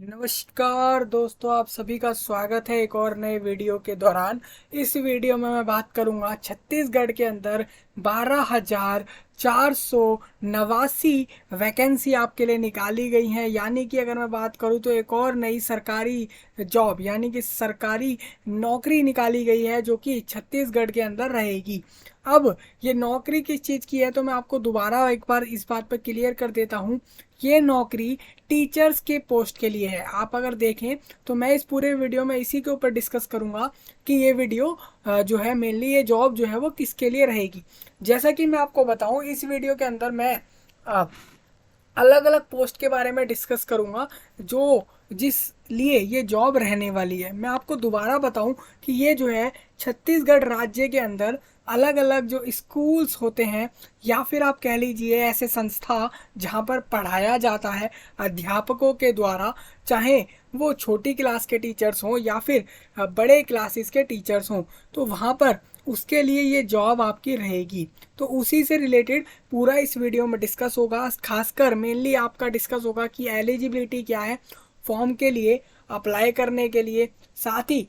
नमस्कार दोस्तों, आप सभी का स्वागत है एक और नए वीडियो के दौरान। इस वीडियो में मैं बात करूंगा छत्तीसगढ़ के अंदर 12,489 वैकेंसी आपके लिए निकाली गई हैं। यानी कि अगर मैं बात करूं तो एक और नई सरकारी जॉब यानी कि सरकारी नौकरी निकाली गई है जो कि छत्तीसगढ़ के अंदर रहेगी। अब ये नौकरी किस चीज़ की है तो मैं आपको दोबारा एक बार इस बात पर क्लियर कर देता हूँ। ये नौकरी टीचर्स के पोस्ट के लिए है। आप अगर देखें तो मैं इस पूरे वीडियो में इसी के ऊपर डिस्कस करूंगा कि ये वीडियो जो है मेनली ये जॉब जो है वो किसके लिए रहेगी। जैसा कि मैं आपको बताऊं, इस वीडियो के अंदर मैं अलग अलग पोस्ट के बारे में डिस्कस करूंगा जो जिस लिए ये जॉब रहने वाली है। मैं आपको दोबारा बताऊं कि ये जो है छत्तीसगढ़ राज्य के अंदर अलग अलग जो स्कूल्स होते हैं या फिर आप कह लीजिए ऐसे संस्था जहां पर पढ़ाया जाता है अध्यापकों के द्वारा, चाहे वो छोटी क्लास के टीचर्स हों या फिर बड़े क्लासेस के टीचर्स हों, तो वहां पर उसके लिए ये जॉब आपकी रहेगी। तो उसी से रिलेटेड पूरा इस वीडियो में डिस्कस होगा। खासकर मेनली आपका डिस्कस होगा कि एलिजिबिलिटी क्या है फॉर्म के लिए अप्लाई करने के लिए। साथ ही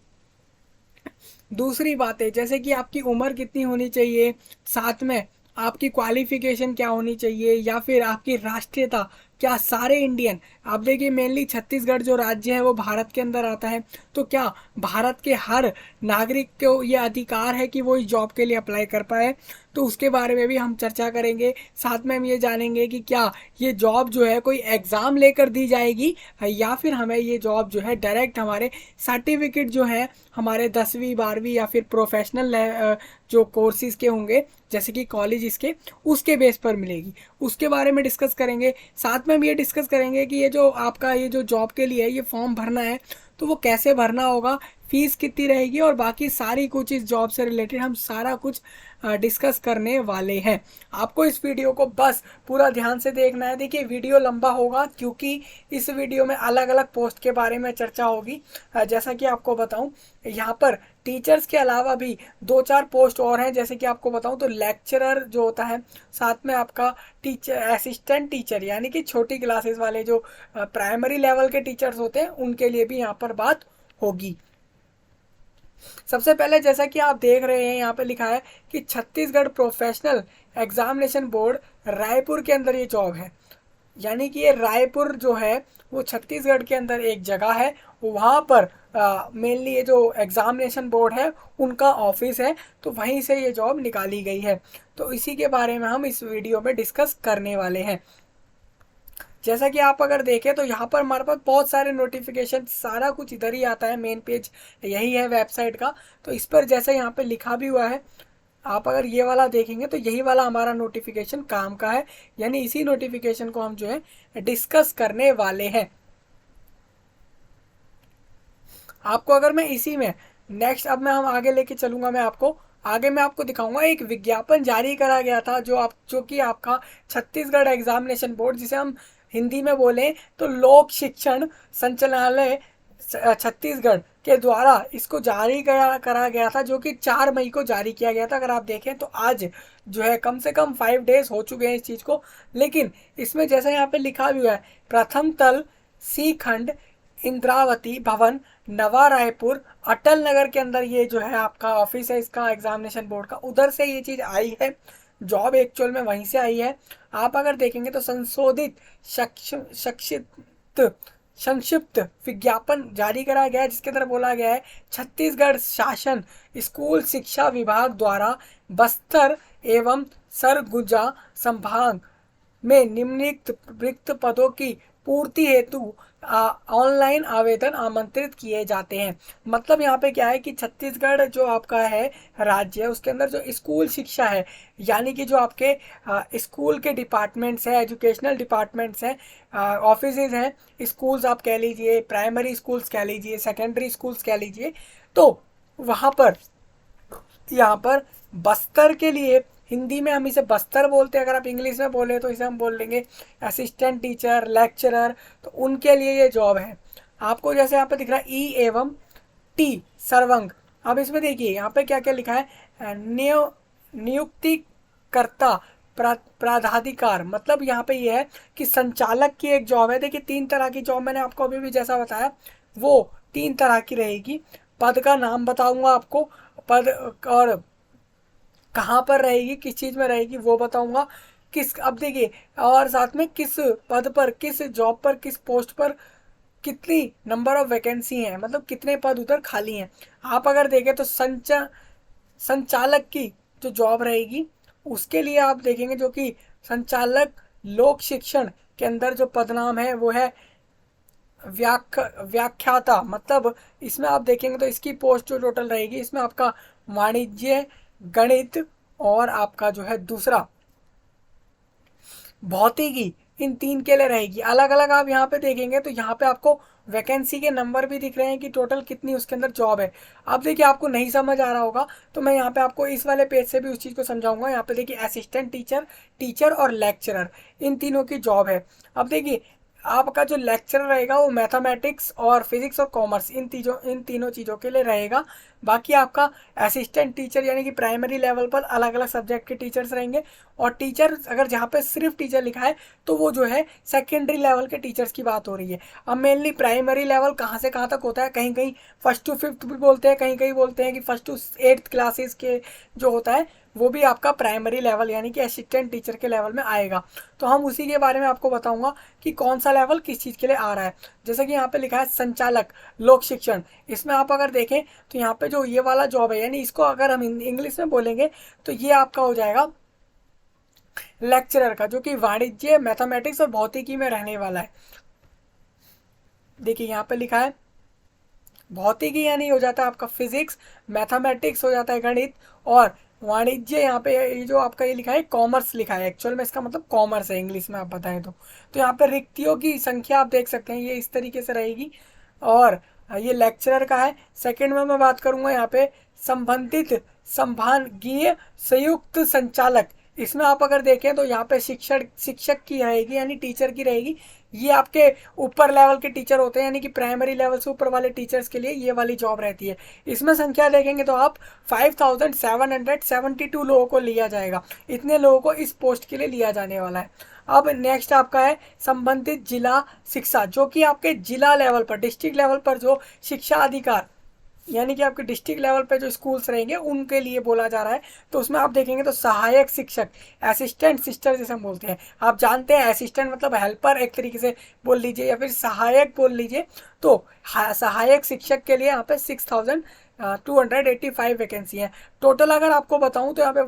दूसरी बात है जैसे कि आपकी उम्र कितनी होनी चाहिए, साथ में आपकी क्वालिफिकेशन क्या होनी चाहिए या फिर आपकी राष्ट्रीयता क्या सारे इंडियन। आप देखिए मेनली छत्तीसगढ़ जो राज्य है वो भारत के अंदर आता है, तो क्या भारत के हर नागरिक को ये अधिकार है कि वो इस जॉब के लिए अप्लाई कर पाए। तो उसके बारे में भी हम चर्चा करेंगे। साथ में हम ये जानेंगे कि क्या ये जॉब जो है कोई एग्ज़ाम लेकर दी जाएगी या फिर हमें ये जॉब जो है डायरेक्ट हमारे सर्टिफिकेट जो है हमारे 10वीं 12वीं या फिर प्रोफेशनल जो कोर्सेज के होंगे जैसे कि कॉलेज इसके उसके बेस पर मिलेगी। उसके बारे में डिस्कस करेंगे। साथ में हम ये डिस्कस करेंगे कि ये जो आपका ये जो जॉब के लिए ये फॉर्म भरना है तो वो कैसे भरना होगा, फीस कितनी रहेगी और बाकी सारी कुछ इस जॉब से रिलेटेड हम सारा कुछ डिस्कस करने वाले हैं। आपको इस वीडियो को बस पूरा ध्यान से देखना है। देखिए वीडियो लंबा होगा क्योंकि इस वीडियो में अलग अलग पोस्ट के बारे में चर्चा होगी। जैसा कि आपको बताऊं, यहाँ पर टीचर्स के अलावा भी दो चार पोस्ट और हैं। जैसे कि आपको बताऊं तो लेक्चरर जो होता है, साथ में आपका टीचर असिस्टेंट टीचर यानी कि छोटी क्लासेस वाले जो प्राइमरी लेवल के टीचर्स होते हैं उनके लिए भी यहाँ पर बात होगी। सबसे पहले जैसा कि आप देख रहे हैं यहाँ पे लिखा है कि Chhattisgarh professional examination board Raipur के अंदर ये जॉब है। यानी कि ये रायपुर जो है वो छत्तीसगढ़ के अंदर एक जगह है, वहाँ पर मेनली ये जो एग्जामिनेशन बोर्ड है उनका ऑफिस है, तो वहीं से ये जॉब निकाली गई है। तो इसी के बारे में हम इस वीडियो में डिस्कस करने वाले हैं। जैसा कि आप अगर देखें तो यहाँ पर हमारे पास बहुत सारे नोटिफिकेशन सारा कुछ इधर ही आता है। मेन पेज यही है वेबसाइट का। तो इस पर जैसे यहाँ पे लिखा भी हुआ है, आप अगर ये वाला देखेंगे तो यही वाला हमारा नोटिफिकेशन काम का है। यानी इसी नोटिफिकेशन को हम जो है डिस्कस करने वाले हैं। आपको अगर मैं इसी में नेक्स्ट अब मैं हम आगे लेके चलूंगा, मैं आपको आगे मैं आपको दिखाऊंगा एक विज्ञापन जारी करा गया था जो कि आपका छत्तीसगढ़ एग्जामिनेशन बोर्ड, जिसे हम हिंदी में बोले तो लोक शिक्षण संचालनालय छत्तीसगढ़ के द्वारा इसको जारी करा गया था, जो कि 4 मई को जारी किया गया था। अगर आप देखें तो आज जो है कम से कम 5 डेज हो चुके हैं इस चीज़ को। लेकिन इसमें जैसा यहाँ पे लिखा भी हुआ है, प्रथम तल सी खंड इंद्रावती भवन नवा रायपुर अटल नगर के अंदर ये जो है आपका ऑफिस है इसका एग्जामिनेशन बोर्ड का, उधर से ये चीज़ आई है। जॉब एक्चुअल में वहीं से आई है। आप अगर देखेंगे तो संशोधित संक्षिप्त संक्षिप्त विज्ञापन जारी करा गया है, जिसके अंदर बोला गया है छत्तीसगढ़ शासन स्कूल शिक्षा विभाग द्वारा बस्तर एवं सरगुजा संभाग में निम्नलिखित रिक्त पदों की पूर्ति हेतु ऑनलाइन आवेदन आमंत्रित किए जाते हैं। मतलब यहाँ पे क्या है कि छत्तीसगढ़ जो आपका है राज्य है उसके अंदर जो स्कूल शिक्षा है, यानी कि जो आपके स्कूल के डिपार्टमेंट्स हैं, एजुकेशनल डिपार्टमेंट्स हैं, ऑफिस हैं, स्कूल्स आप कह लीजिए, प्राइमरी स्कूल्स कह लीजिए, सेकेंडरी स्कूल्स कह लीजिए, तो वहाँ पर यहाँ पर बस्तर के लिए हिंदी में हम इसे बस्तर बोलते हैं। अगर आप इंग्लिश में बोले तो इसे हम बोल लेंगे असिस्टेंट टीचर, लेक्चरर, तो उनके लिए ये जॉब है। आपको जैसे यहाँ पे दिख रहा है ई एवं टी सर्वंग। अब इसमें देखिए यहाँ पे क्या क्या लिखा है, नियुक्तिकर्ता प्राधिकार, मतलब यहाँ पे ये है कि संचालक की एक जॉब है। देखिए 3 तरह की जॉब मैंने आपको अभी भी जैसा बताया वो 3 तरह की रहेगी। पद का नाम बताऊंगा आपको, पद और कहाँ पर रहेगी, किस चीज़ में रहेगी वो बताऊंगा, किस, अब देखिए, और साथ में किस पद पर, किस जॉब पर, किस पोस्ट पर कितनी नंबर ऑफ वैकेंसी हैं, मतलब कितने पद उधर खाली हैं। आप अगर देखें तो संचालक की जो जॉब रहेगी उसके लिए आप देखेंगे जो कि संचालक लोक शिक्षण के अंदर जो पदनाम है वो है व्याख्याता। मतलब इसमें आप देखेंगे तो इसकी पोस्ट जो टोटल रहेगी, इसमें आपका वाणिज्य, गणित और आपका जो है दूसरा भौतिकी, इन 3 के लिए रहेगी। अलग अलग आप यहाँ पे देखेंगे तो यहाँ पे आपको वैकेंसी के नंबर भी दिख रहे हैं कि टोटल कितनी उसके अंदर जॉब है। अब देखिए आपको नहीं समझ आ रहा होगा तो मैं यहाँ पे आपको इस वाले पेज से भी उस चीज़ को समझाऊंगा। यहाँ पे देखिए असिस्टेंट टीचर, टीचर और लेक्चरर, इन तीनों की जॉब है। अब देखिए आपका जो लेक्चरर रहेगा वो मैथमेटिक्स और फिजिक्स और कॉमर्स, इन तीनों चीज़ों के लिए रहेगा। बाकी आपका असिस्टेंट टीचर यानी कि प्राइमरी लेवल पर अलग अलग सब्जेक्ट के टीचर्स रहेंगे। और टीचर अगर जहाँ पे सिर्फ टीचर लिखा है तो वो जो है सेकेंडरी लेवल के टीचर्स की बात हो रही है। अब मेनली प्राइमरी लेवल कहाँ से कहाँ तक होता है, कहीं कहीं 1st to 5th भी बोलते हैं, कहीं कहीं बोलते हैं कि 1st to 8th क्लासेस के जो होता है वो भी आपका प्राइमरी लेवल यानी कि असिस्टेंट टीचर के लेवल में आएगा। तो हम उसी के बारे में आपको बताऊंगा कि कौन सा लेवल किस चीज़ के लिए आ रहा है। जैसे कि यहाँ पे लिखा है संचालक लोक शिक्षण, इसमें आप अगर देखें तो यहाँ पे जो ये वाला जॉब है, यानी इसको अगर हम इंग्लिश में बोलेंगे तो ये आपका हो जाएगा लेक्चरर का, जो कि वाणिज्य, मैथमेटिक्स और भौतिकी में रहने वाला है। देखिए यहाँ पे लिखा है भौतिकी यानी हो जाता है आपका फिजिक्स, मैथमेटिक्स हो जाता है गणित, और वाणिज्य यहाँ पे ये जो आपका ये लिखा है कॉमर्स लिखा है, एक्चुअल में इसका मतलब कॉमर्स है इंग्लिश में आप बताएं तो यहाँ पे रिक्तियों की संख्या आप देख सकते हैं ये इस तरीके से रहेगी। और ये लेक्चरर का है। सेकंड में मैं बात करूंगा यहाँ पे संबंधित संभागीय संयुक्त संचालक, इसमें आप अगर देखें तो यहाँ पे शिक्षक की रहेगी यानी टीचर की रहेगी। ये आपके ऊपर लेवल के टीचर होते हैं यानी कि प्राइमरी लेवल से ऊपर वाले टीचर्स के लिए ये वाली जॉब रहती है। इसमें संख्या देखेंगे तो आप 5772 लोगों को लिया जाएगा, इतने लोगों को इस पोस्ट के लिए लिया जाने वाला है। अब नेक्स्ट आपका है संबंधित जिला शिक्षा, जो कि आपके जिला लेवल पर, डिस्ट्रिक्ट लेवल पर जो शिक्षा अधिकार यानी कि आपके डिस्ट्रिक्ट लेवल पे जो स्कूल्स रहेंगे उनके लिए बोला जा रहा है। तो उसमें आप देखेंगे तो सहायक शिक्षक, असिस्टेंट सिस्टर जैसे हम बोलते हैं, आप जानते हैं असिस्टेंट मतलब हेल्पर एक तरीके से बोल लीजिए या फिर सहायक बोल लीजिए। तो सहायक शिक्षक के लिए यहाँ पे 6285 वैकेंसी है टोटल। अगर आपको बताऊं तो यहाँ पे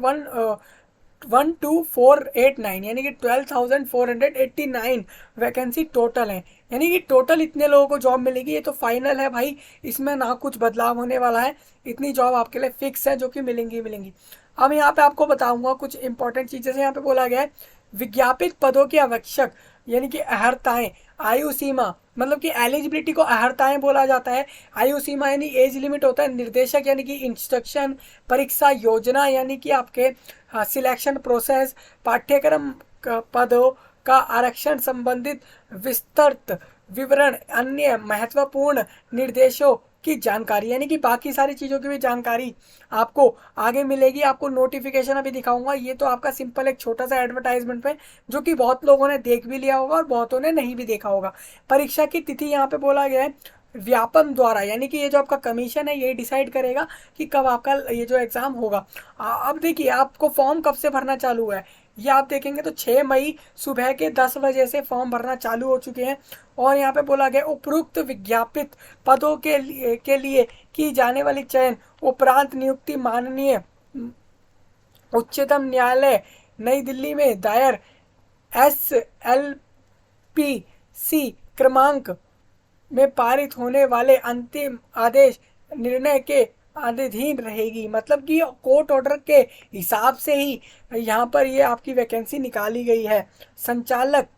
12489 यानी कि 12489 वैकेंसी टोटल है, यानी कि टोटल इतने लोगों को जॉब मिलेगी। ये तो फाइनल है भाई, इसमें ना कुछ बदलाव होने वाला है, इतनी जॉब आपके लिए फिक्स है जो कि मिलेंगी मिलेंगी। अब यहाँ पे आपको बताऊंगा कुछ इंपॉर्टेंट चीज़ें। यहाँ पे बोला गया है विज्ञापित पदों के आवश्यक यानी कि अहर्ताएं, आयु सीमा, मतलब कि एलिजिबिलिटी को अहर्ताएं बोला जाता है। आयु सीमा यानी एज लिमिट होता है। निर्देशक यानी कि इंस्ट्रक्शन, परीक्षा योजना यानी कि आपके सिलेक्शन प्रोसेस, पाठ्यक्रम पदों का आरक्षण संबंधित विस्तृत विवरण, अन्य महत्वपूर्ण निर्देशों की जानकारी यानी कि बाकी सारी चीज़ों की भी जानकारी आपको आगे मिलेगी। आपको नोटिफिकेशन अभी दिखाऊंगा, ये तो आपका सिंपल एक छोटा सा एडवर्टाइजमेंट पे जो कि बहुत लोगों ने देख भी लिया होगा और बहुतों ने नहीं भी देखा होगा। परीक्षा की तिथि यहाँ पे बोला गया है व्यापम द्वारा, यानी कि ये जो आपका कमीशन है ये डिसाइड करेगा कि कब आपका ये जो एग्ज़ाम होगा। अब देखिए आपको फॉर्म कब से भरना चालू है, ये आप देखेंगे तो 6 मई सुबह के 10 बजे से फॉर्म भरना चालू हो चुके हैं। और यहाँ पे बोला गया उपरोक्त विज्ञापित पदों के लिए की जाने वाली चयन उपरांत नियुक्ति माननीय उच्चतम न्यायालय नई दिल्ली में दायर SLPC क्रमांक में पारित होने वाले अंतिम आदेश निर्णय के अधीन रहेगी। मतलब कि कोर्ट ऑर्डर के हिसाब से ही यहाँ पर ये आपकी वैकेंसी निकाली गई है। संचालक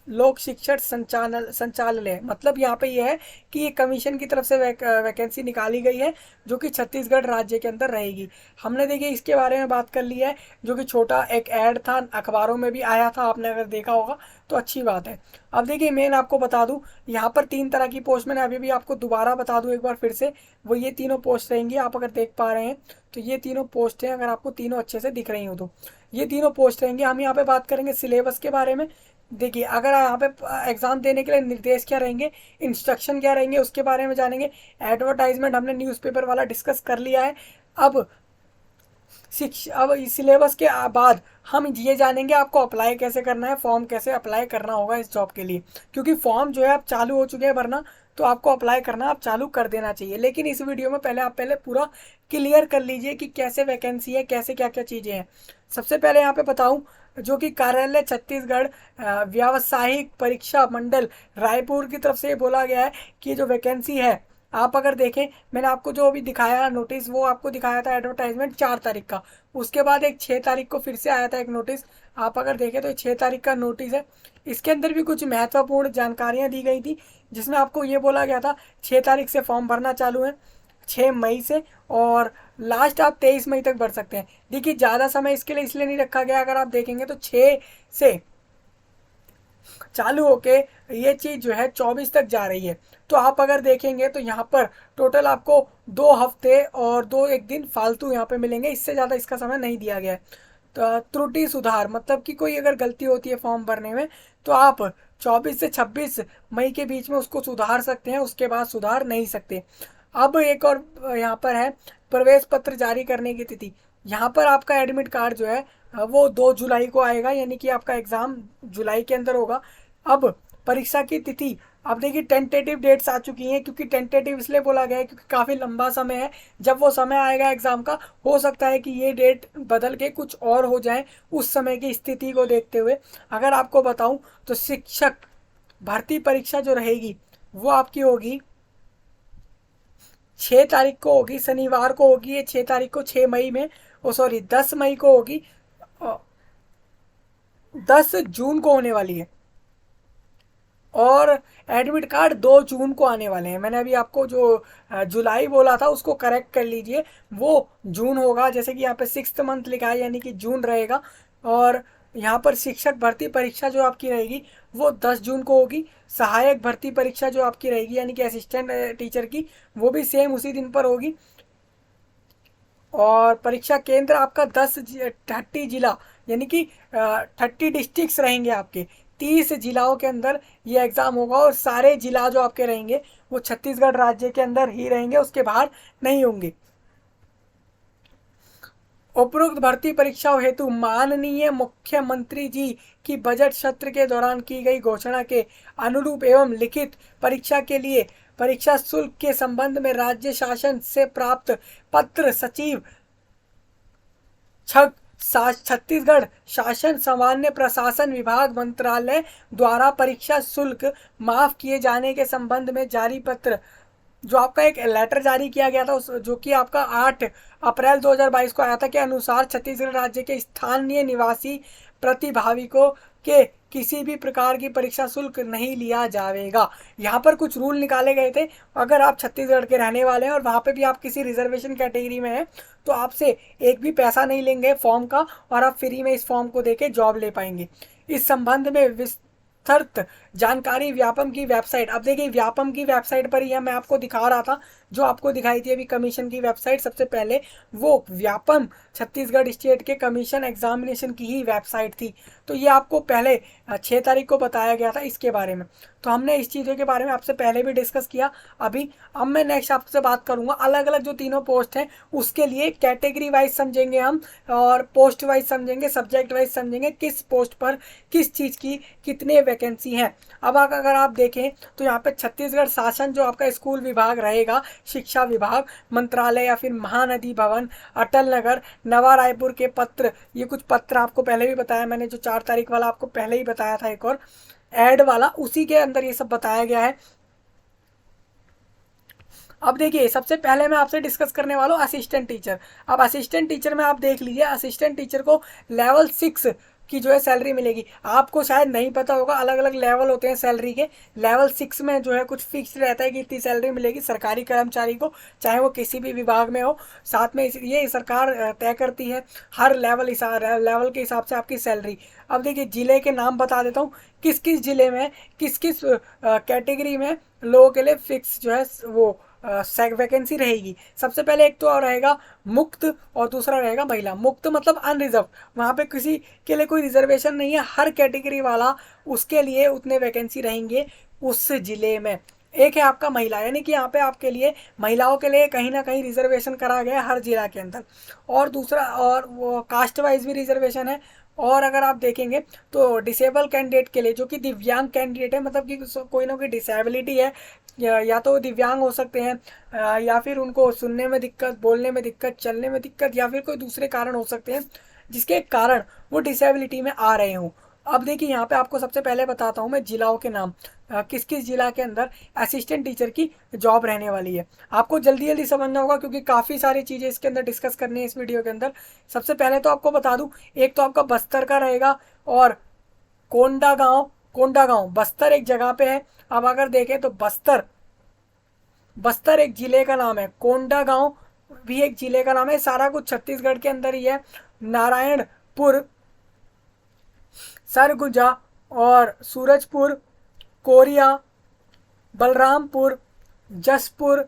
लोक शिक्षण संचालय, मतलब यहाँ पे ये है कि ये कमीशन की तरफ से वैकेंसी निकाली गई है जो कि छत्तीसगढ़ राज्य के अंदर रहेगी। हमने देखिए इसके बारे में बात कर ली है, जो कि छोटा एक ऐड था, अखबारों में भी आया था, आपने अगर देखा होगा तो अच्छी बात है। अब देखिए मेन आपको बता दूं यहाँ पर 3 तरह की पोस्ट, मैंने अभी भी आपको दोबारा बता दूं एक बार फिर से, वो ये तीनों पोस्ट रहेंगी। आप अगर देख पा रहे हैं तो ये तीनों पोस्ट हैं, अगर आपको तीनों अच्छे से दिख रही हो तो ये तीनों पोस्ट रहेंगे। हम यहाँ पे बात करेंगे सिलेबस के बारे में। देखिए अगर यहाँ पे एग्जाम देने के लिए निर्देश क्या रहेंगे, इंस्ट्रक्शन क्या रहेंगे, उसके बारे में जानेंगे। एडवर्टाइजमेंट हमने न्यूज़पेपर वाला डिस्कस कर लिया है। अब अब इस सिलेबस के बाद हम ये जानेंगे आपको अप्लाई कैसे करना है, फॉर्म कैसे अप्लाई करना होगा इस जॉब के लिए, क्योंकि फॉर्म जो है अब चालू हो चुके हैं भरना, तो आपको अप्लाई करना आप चालू कर देना चाहिए। लेकिन इस वीडियो में पहले पूरा क्लियर कर लीजिए कि कैसे वैकेंसी है, कैसे क्या क्या चीज़ें हैं। सबसे पहले यहाँ पे बताऊँ, जो कि कार्यालय छत्तीसगढ़ व्यावसायिक परीक्षा मंडल रायपुर की तरफ से ये बोला गया है कि जो वैकेंसी है, आप अगर देखें, मैंने आपको जो अभी दिखाया नोटिस, वो आपको दिखाया था एडवर्टाइजमेंट 4 तारीख का। उसके बाद एक 6 तारीख को फिर से आया था एक नोटिस। आप अगर देखें तो ये 6 तारीख का नोटिस है। इसके अंदर भी कुछ महत्वपूर्ण जानकारियां दी गई थी, जिसमें आपको ये बोला गया था 6 तारीख से फॉर्म भरना चालू है, 6 मई से, और लास्ट आप 23 मई तक भर सकते हैं। देखिए ज़्यादा समय इसके लिए इसलिए नहीं रखा गया, अगर आप देखेंगे तो 6 से चालू होके ये चीज़ जो है 24 तक जा रही है। तो आप अगर देखेंगे तो यहाँ पर टोटल आपको 2 हफ्ते और 1 दिन फालतू यहाँ पे मिलेंगे, इससे ज़्यादा इसका समय नहीं दिया गया है। तो त्रुटि सुधार मतलब कि कोई अगर गलती होती है फॉर्म भरने में, तो आप 24 से 26 मई के बीच में उसको सुधार सकते हैं, उसके बाद सुधार नहीं सकते। अब एक और यहाँ पर है प्रवेश पत्र जारी करने की तिथि। यहाँ पर आपका एडमिट कार्ड जो है वो 2 जुलाई को आएगा, यानी कि आपका एग्ज़ाम जुलाई के अंदर होगा। अब परीक्षा की तिथि, अब देखिए टेंटेटिव डेट्स आ चुकी हैं, क्योंकि टेंटेटिव इसलिए बोला गया है क्योंकि काफ़ी लंबा समय है। जब वो समय आएगा एग्ज़ाम का, हो सकता है कि ये डेट बदल के कुछ और हो जाए उस समय की स्थिति को देखते हुए। अगर आपको बताऊं तो शिक्षक भर्ती परीक्षा जो रहेगी वो आपकी होगी 6 तारीख को होगी, शनिवार को होगी ये 6 तारीख को, 6 मई में, ओ सॉरी 10 मई को होगी, 10 जून को होने वाली है। और एडमिट कार्ड 2 जून को आने वाले हैं। मैंने अभी आपको जो जुलाई बोला था उसको करेक्ट कर लीजिए, वो जून होगा। जैसे कि यहाँ पे 6th मंथ लिखा है, यानी कि जून रहेगा। और यहाँ पर शिक्षक भर्ती परीक्षा जो आपकी रहेगी वो 10 जून को होगी। सहायक भर्ती परीक्षा जो आपकी रहेगी, यानी कि असिस्टेंट टीचर की, वो भी सेम उसी दिन पर होगी। और परीक्षा केंद्र आपका 30 जिला, यानी कि 30 डिस्ट्रिक्ट्स रहेंगे आपके, 30 जिलाओं के अंदर ये एग्ज़ाम होगा। और सारे जिला जो आपके रहेंगे वो छत्तीसगढ़ राज्य के अंदर ही रहेंगे, उसके बाहर नहीं होंगे। उपरोक्त भर्ती परीक्षाओं हेतु माननीय मुख्यमंत्री जी की बजट सत्र के दौरान की गई घोषणा के अनुरूप एवं लिखित परीक्षा के लिए परीक्षा शुल्क के संबंध में राज्य शासन से प्राप्त पत्र सचिव छत्तीसगढ़ शासन सामान्य प्रशासन विभाग मंत्रालय द्वारा परीक्षा शुल्क माफ किए जाने के संबंध में जारी पत्र, जो आपका एक लेटर जारी किया गया था, जो कि आपका 8 अप्रैल 2022 को आया था, के अनुसार छत्तीसगढ़ राज्य के स्थानीय निवासी प्रतिभागियों के किसी भी प्रकार की परीक्षा शुल्क नहीं लिया जाएगा। यहाँ पर कुछ रूल निकाले गए थे। अगर आप छत्तीसगढ़ के रहने वाले हैं और वहाँ पे भी आप किसी रिजर्वेशन कैटेगरी में हैं, तो आपसे एक भी पैसा नहीं लेंगे फॉर्म का, और आप फ्री में इस फॉर्म को देके जॉब ले पाएंगे। इस संबंध में विस्तृत जानकारी व्यापम की वेबसाइट, अब देखिए व्यापम की वेबसाइट पर ही मैं आपको दिखा रहा था, जो आपको दिखाई थी अभी कमीशन की वेबसाइट सबसे पहले, वो व्यापम छत्तीसगढ़ स्टेट के कमीशन एग्जामिनेशन की ही वेबसाइट थी। तो ये आपको पहले 6 तारीख को बताया गया था इसके बारे में। तो हमने इस चीज़ों के बारे में आपसे पहले भी डिस्कस किया। अब मैं नेक्स्ट आपसे बात करूंगा अलग अलग जो तीनों पोस्ट हैं उसके लिए कैटेगरी वाइज समझेंगे हम, और पोस्ट वाइज समझेंगे, सब्जेक्ट वाइज समझेंगे, किस पोस्ट पर किस चीज़ की कितने वैकेंसी हैं। अब अगर आप देखें तो यहाँ पे छत्तीसगढ़ शासन जो आपका स्कूल विभाग रहेगा, शिक्षा विभाग, मंत्रालय या फिर महानदी भवन, अटल नगर, नवा रायपुर के पत्र, ये कुछ पत्र आपको पहले भी बताया मैंने, जो 4 तारीख वाला आपको पहले ही बताया था, एक और एड वाला, उसी के अंदर ये सब बताया गया है। अब देखिए सबसे पहले मैं आपसे डिस्कस करने वाला हूँ असिस्टेंट टीचर। अब असिस्टेंट टीचर में आप देख लीजिए, असिस्टेंट टीचर को लेवल 6 की जो है सैलरी मिलेगी। आपको शायद नहीं पता होगा, अलग अलग लेवल होते हैं सैलरी के। लेवल 6 में जो है कुछ फिक्स रहता है कि इतनी सैलरी मिलेगी सरकारी कर्मचारी को, चाहे वो किसी भी विभाग में हो। साथ में ये सरकार तय करती है हर लेवल के हिसाब से आपकी सैलरी। अब देखिए जिले के नाम बता देता हूँ, किस किस जिले में किस किस कैटेगरी में लोगों के लिए फिक्स जो है वो वैकेंसी रहेगी। सबसे पहले एक तो रहेगा मुक्त और दूसरा रहेगा महिला। मुक्त मतलब अनरिजर्व, वहाँ पे किसी के लिए कोई रिजर्वेशन नहीं है, हर कैटेगरी वाला उसके लिए उतने वैकेंसी रहेंगे उस जिले में। एक है आपका महिला, यानी कि यहाँ पे आपके लिए महिलाओं के लिए कहीं ना कहीं रिजर्वेशन करा गया है हर जिला के अंदर। और दूसरा और वो कास्ट वाइज भी रिजर्वेशन है। और अगर आप देखेंगे तो डिसेबल कैंडिडेट के लिए, जो कि दिव्यांग कैंडिडेट है, मतलब कि कोई ना कोई डिसेबिलिटी है, या तो दिव्यांग हो सकते हैं, या फिर उनको सुनने में दिक्कत, बोलने में दिक्कत, चलने में दिक्कत, या फिर कोई दूसरे कारण हो सकते हैं जिसके कारण वो डिसेबिलिटी में आ रहे हों। अब देखिए यहाँ पे आपको सबसे पहले बताता हूँ मैं जिलाओं के नाम, किस किस जिला के अंदर असिस्टेंट टीचर की जॉब रहने वाली है। आपको जल्दी जल्दी समझना होगा क्योंकि काफ़ी सारी चीज़ें इसके अंदर डिस्कस करनी है इस वीडियो के अंदर। सबसे पहले तो आपको बता दूं, एक तो आपका बस्तर का रहेगा और कोंडागांव बस्तर एक जगह पे है। अब अगर देखें तो बस्तर एक जिले का नाम है, कोंडागांव भी एक जिले का नाम है। सारा कुछ छत्तीसगढ़ के अंदर ही है। नारायणपुर, सरगुजा और सूरजपुर, कोरिया, बलरामपुर, जसपुर,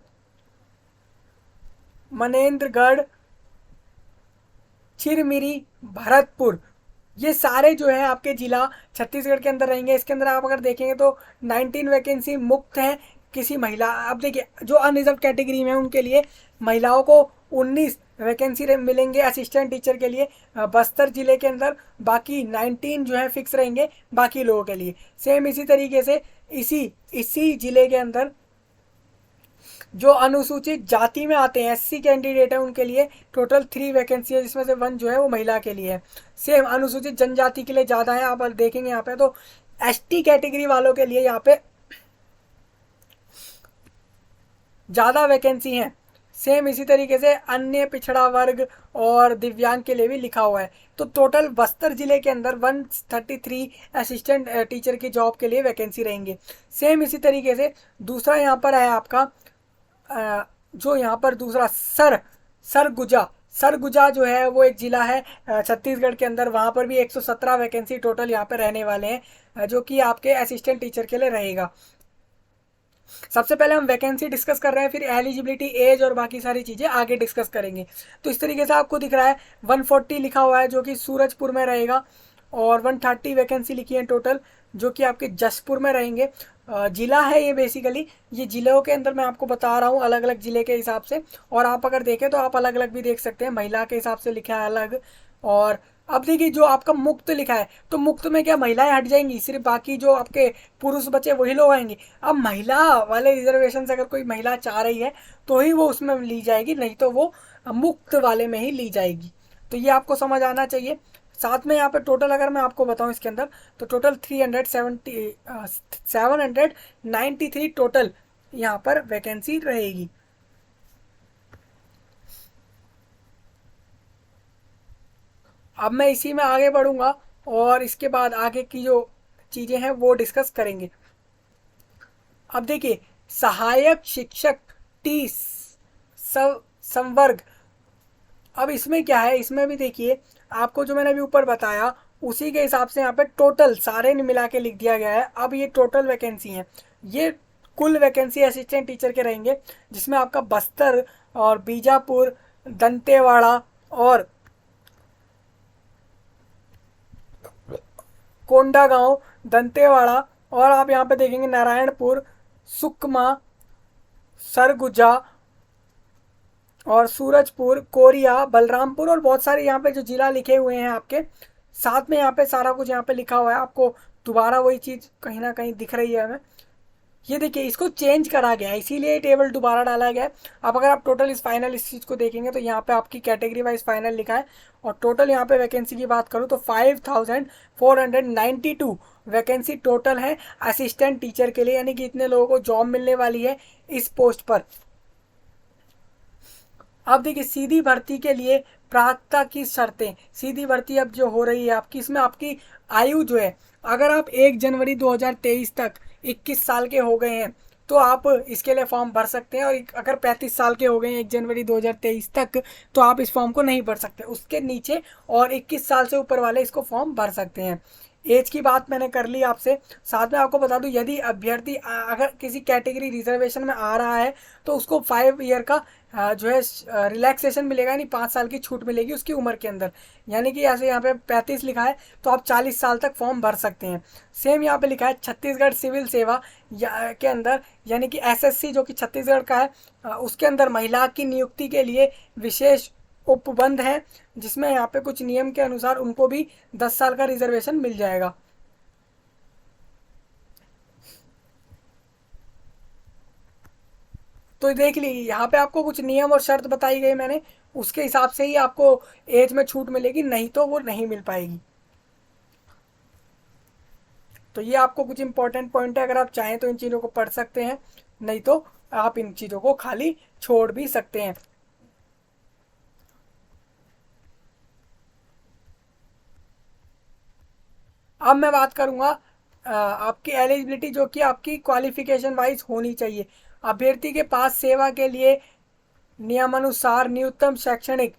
मनेन्द्रगढ़, चिरमिरी, भरतपुर, ये सारे जो है आपके जिला छत्तीसगढ़ के अंदर रहेंगे। इसके अंदर आप अगर देखेंगे तो 19 वैकेंसी मुक्त हैं किसी महिला। अब देखिए जो अनरिजर्व कैटेगरी में है उनके लिए महिलाओं को 19 वैकेंसी मिलेंगे असिस्टेंट टीचर के लिए बस्तर जिले के अंदर। बाकी 19 जो है फिक्स रहेंगे बाकी लोगों के लिए। सेम इसी तरीके से इसी जिले के अंदर जो अनुसूचित जाति में आते हैं, एससी कैंडिडेट है, उनके लिए टोटल 3 वैकेंसी है, जिसमें से 1 जो है वो महिला के लिए है। सेम अनुसूचित जनजाति के लिए ज़्यादा है। आप देखेंगे यहाँ पे तो एसटी कैटेगरी वालों के लिए यहाँ पे ज़्यादा वैकेंसी हैं। सेम इसी तरीके से अन्य पिछड़ा वर्ग और दिव्यांग के लिए भी लिखा हुआ है। तो टोटल बस्तर जिले के अंदर 133 असिस्टेंट टीचर की जॉब के लिए वैकेंसी रहेंगे। सेम इसी तरीके से दूसरा यहाँ पर है आपका जो यहाँ पर दूसरा सरगुजा जो है वो एक जिला है छत्तीसगढ़ के अंदर। वहाँ पर भी 117 वैकेंसी टोटल यहाँ पर रहने वाले हैं, जो कि आपके असिस्टेंट टीचर के लिए रहेगा। सबसे पहले हम वैकेंसी डिस्कस कर रहे हैं, फिर एलिजिबिलिटी, एज और बाकी सारी चीज़ें आगे डिस्कस करेंगे। तो इस तरीके से आपको दिख रहा है 140 लिखा हुआ है जो कि सूरजपुर में रहेगा, और 130 वैकेंसी लिखी है टोटल जो कि आपके जसपुर में रहेंगे। जिला है ये बेसिकली, ये जिलों के अंदर मैं आपको बता रहा हूँ अलग अलग जिले के हिसाब से। और आप अगर देखें तो आप अलग अलग भी देख सकते हैं, महिला के हिसाब से लिखा है अलग। और अब देखिए जो आपका मुक्त लिखा है, तो मुक्त में क्या महिलाएं हट जाएंगी, सिर्फ बाकी जो आपके पुरुष बचे वही लोग आएंगे। अब महिला वाले रिजर्वेशन से अगर कोई महिला चाह रही है तो ही वो उसमें ली जाएगी, नहीं तो वो मुक्त वाले में ही ली जाएगी। तो ये आपको समझ आना चाहिए। साथ में यहाँ पे टोटल अगर मैं आपको बताऊँ इसके अंदर तो टोटल 793 टोटल यहाँ पर वैकेंसी रहेगी। अब मैं इसी में आगे बढ़ूंगा और इसके बाद आगे की जो चीज़ें हैं वो डिस्कस करेंगे। अब देखिए सहायक शिक्षक टी संवर्ग, अब इसमें क्या है, इसमें भी देखिए आपको जो मैंने अभी ऊपर बताया उसी के हिसाब से यहाँ पे टोटल सारे मिला के लिख दिया गया है। अब ये टोटल वैकेंसी हैं, ये कुल वैकेंसी असिस्टेंट टीचर के रहेंगे, जिसमें आपका बस्तर और बीजापुर, दंतेवाड़ा और कोंडागांव, दंतेवाड़ा, और आप यहाँ पे देखेंगे नारायणपुर, सुकमा, सरगुजा और सूरजपुर, कोरिया, बलरामपुर, और बहुत सारे यहाँ पे जो जिला लिखे हुए हैं आपके साथ में, यहाँ पे सारा कुछ यहाँ पे लिखा हुआ है। आपको दोबारा वही चीज़ कहीं ना कहीं दिख रही है हमें। ये देखिए इसको चेंज करा गया है, इसीलिए टेबल दोबारा डाला गया है। अब अगर आप टोटल इस चीज़ को देखेंगे तो यहाँ पे आपकी कैटेगरी वाइज फाइनल लिखा है, और टोटल यहाँ पे वैकेंसी की बात करूँ तो 5492 वैकेंसी टोटल है असिस्टेंट टीचर के लिए, यानी कि इतने लोगों को जॉब मिलने वाली है इस पोस्ट पर। अब देखिए सीधी भर्ती के लिए प्राथमिकता की शर्तें, सीधी भर्ती अब जो हो रही है आपकी, इसमें आपकी आयु जो है, अगर आप 1 जनवरी 2023 तक 21 साल के हो गए हैं तो आप इसके लिए फॉर्म भर सकते हैं, और अगर 35 साल के हो गए हैं 1 जनवरी 2023 तक तो आप इस फॉर्म को नहीं भर सकते। उसके नीचे और 21 साल से ऊपर वाले इसको फॉर्म भर सकते हैं। एज की बात मैंने कर ली आपसे। साथ में आपको बता दूं, यदि अभ्यर्थी अगर किसी कैटेगरी रिजर्वेशन में आ रहा है तो उसको 5 ईयर का जो है रिलैक्सेशन मिलेगा, यानी 5 साल की छूट मिलेगी उसकी उम्र के अंदर। यानी कि ऐसे यहाँ पे 35 लिखा है तो आप 40 साल तक फॉर्म भर सकते हैं। सेम यहाँ पे लिखा है छत्तीसगढ़ सिविल सेवा के अंदर, यानी कि एसएससी जो कि छत्तीसगढ़ का है, उसके अंदर महिला की नियुक्ति के लिए विशेष उपबंध है, जिसमें यहाँ पे कुछ नियम के अनुसार उनको भी 10 साल का रिजर्वेशन मिल जाएगा। तो देख लीजिए यहाँ पे आपको कुछ नियम और शर्त बताई गई मैंने, उसके हिसाब से ही आपको एज में छूट मिलेगी, नहीं तो वो नहीं मिल पाएगी। तो ये आपको कुछ इंपॉर्टेंट पॉइंट है, अगर आप चाहें तो इन चीज़ों को पढ़ सकते हैं, नहीं तो आप इन चीज़ों को खाली छोड़ भी सकते हैं। अब मैं बात करूंगा आपकी एलिजिबिलिटी, जो कि आपकी क्वालिफिकेशन वाइज होनी चाहिए। अभ्यर्थी के पास सेवा के लिए नियमानुसार न्यूनतम शैक्षणिक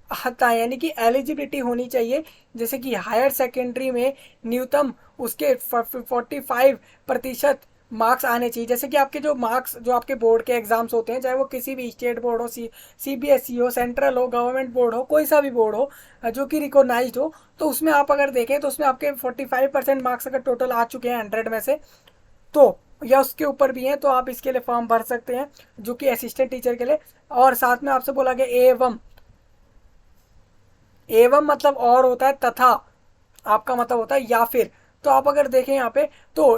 हता यानी कि एलिजिबिलिटी होनी चाहिए। जैसे कि हायर सेकेंडरी में न्यूनतम उसके 45% मार्क्स आने चाहिए। जैसे कि आपके जो मार्क्स जो आपके बोर्ड के एग्जाम्स होते हैं, चाहे वो किसी भी स्टेट बोर्ड हो, सीबीएसई हो, सेंट्रल हो, गवर्नमेंट बोर्ड हो, कोई सा भी बोर्ड हो जो कि रिकॉग्नाइज्ड हो, तो उसमें आप अगर देखें तो उसमें आपके 45% मार्क्स अगर टोटल आ चुके हैं 100 में से, तो या उसके ऊपर भी हैं, तो आप इसके लिए फॉर्म भर सकते हैं, जो कि असिस्टेंट टीचर के लिए। और साथ में आपसे बोला गया एवं, एवं मतलब और होता है, तथा आपका मतलब होता है या फिर। तो आप अगर देखें यहाँ पे तो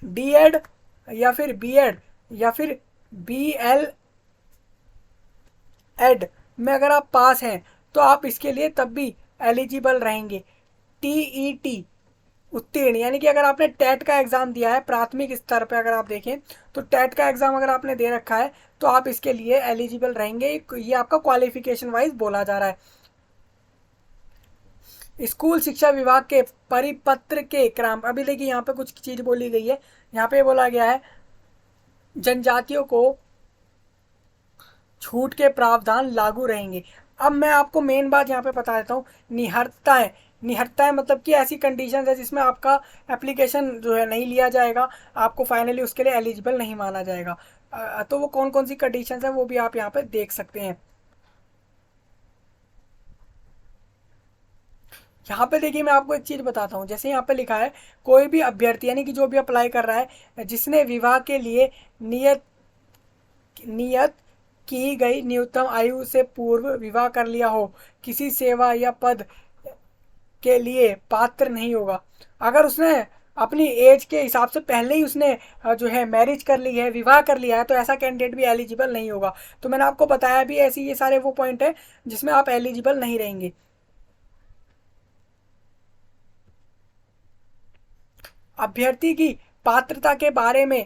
डी एड या फिर बी एड या फिर बी एल एड में अगर आप पास हैं तो आप इसके लिए तब भी एलिजिबल रहेंगे। टीईटी उत्तीर्ण, यानी कि अगर आपने टेट का एग्जाम दिया है प्राथमिक स्तर पर, अगर आप देखें तो टेट का एग्जाम अगर आपने दे रखा है तो आप इसके लिए एलिजिबल रहेंगे। ये आपका क्वालिफिकेशन वाइज बोला जा रहा है। स्कूल शिक्षा विभाग के परिपत्र के क्रम, अभी देखिए यहाँ पे कुछ चीज बोली गई है। यहाँ पे बोला गया है जनजातियों को छूट के प्रावधान लागू रहेंगे। अब मैं आपको मेन बात यहाँ पे बता देता हूँ, निहत्ताएं। निहत्ताएं मतलब कि ऐसी कंडीशन है जिसमें आपका एप्लीकेशन जो है नहीं लिया जाएगा, आपको फाइनली उसके लिए एलिजिबल नहीं माना जाएगा। तो वो कौन कौन सी कंडीशन है वो भी आप यहाँ पे देख सकते हैं। यहाँ पे देखिए मैं आपको एक चीज बताता हूँ, जैसे यहाँ पे लिखा है कोई भी अभ्यर्थी यानी कि जो भी अप्लाई कर रहा है जिसने विवाह के लिए नियत नियत की गई न्यूनतम आयु से पूर्व विवाह कर लिया हो, किसी सेवा या पद के लिए पात्र नहीं होगा। अगर उसने अपनी एज के हिसाब से पहले ही उसने जो है मैरिज कर ली है, विवाह कर लिया है, तो ऐसा कैंडिडेट भी एलिजिबल नहीं होगा। तो मैंने आपको बताया भी ऐसी ये सारे वो पॉइंट है जिसमें आप एलिजिबल नहीं रहेंगे। अभ्यर्थी की पात्रता के बारे में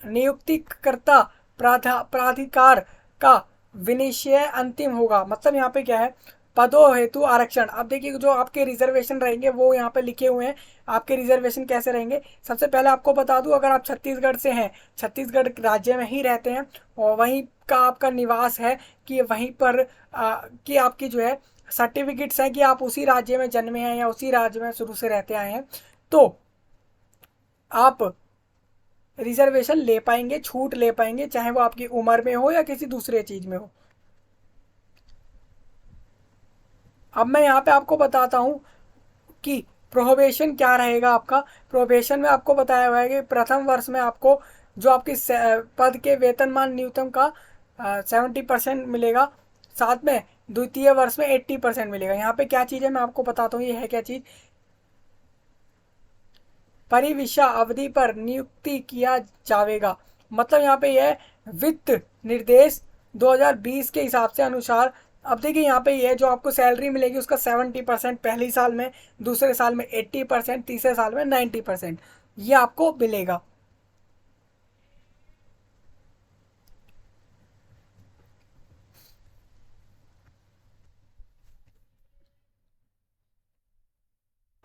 नियुक्तिकर्ता प्राधिकार का विनिश्चय अंतिम होगा। मतलब यहाँ पे क्या है, पदों हेतु आरक्षण। अब देखिए जो आपके रिजर्वेशन रहेंगे वो यहाँ पे लिखे हुए हैं। आपके रिजर्वेशन कैसे रहेंगे, सबसे पहले आपको बता दूं, अगर आप छत्तीसगढ़ से हैं, छत्तीसगढ़ राज्य में ही रहते हैं और वहीं का आपका निवास है, कि वहीं पर कि आपकी जो है सर्टिफिकेट्स हैं कि आप उसी राज्य में जन्मे हैं या उसी राज्य में शुरू से रहते आए हैं, तो आप रिजर्वेशन ले पाएंगे, छूट ले पाएंगे, चाहे वो आपकी उम्र में हो या किसी दूसरे चीज में हो। अब मैं यहाँ पे आपको बताता हूँ कि प्रोबेशन क्या रहेगा आपका। प्रोबेशन में आपको बताया हुआ है कि प्रथम वर्ष में आपको जो आपकी पद के वेतनमान न्यूनतम का 70% मिलेगा। साथ में द्वितीय वर्ष में 80% मिलेगा। यहाँ पे क्या चीज़ है मैं आपको बताता हूँ, ये है क्या चीज़, परिविशा अवधि पर नियुक्ति किया जाएगा। मतलब यहाँ पे यह है वित्त निर्देश 2020 के हिसाब से अनुसार। अब देखिए यहाँ पे ये है जो आपको सैलरी मिलेगी उसका 70% पहली साल में, दूसरे साल में 80%, तीसरे साल में 90% ये आपको मिलेगा।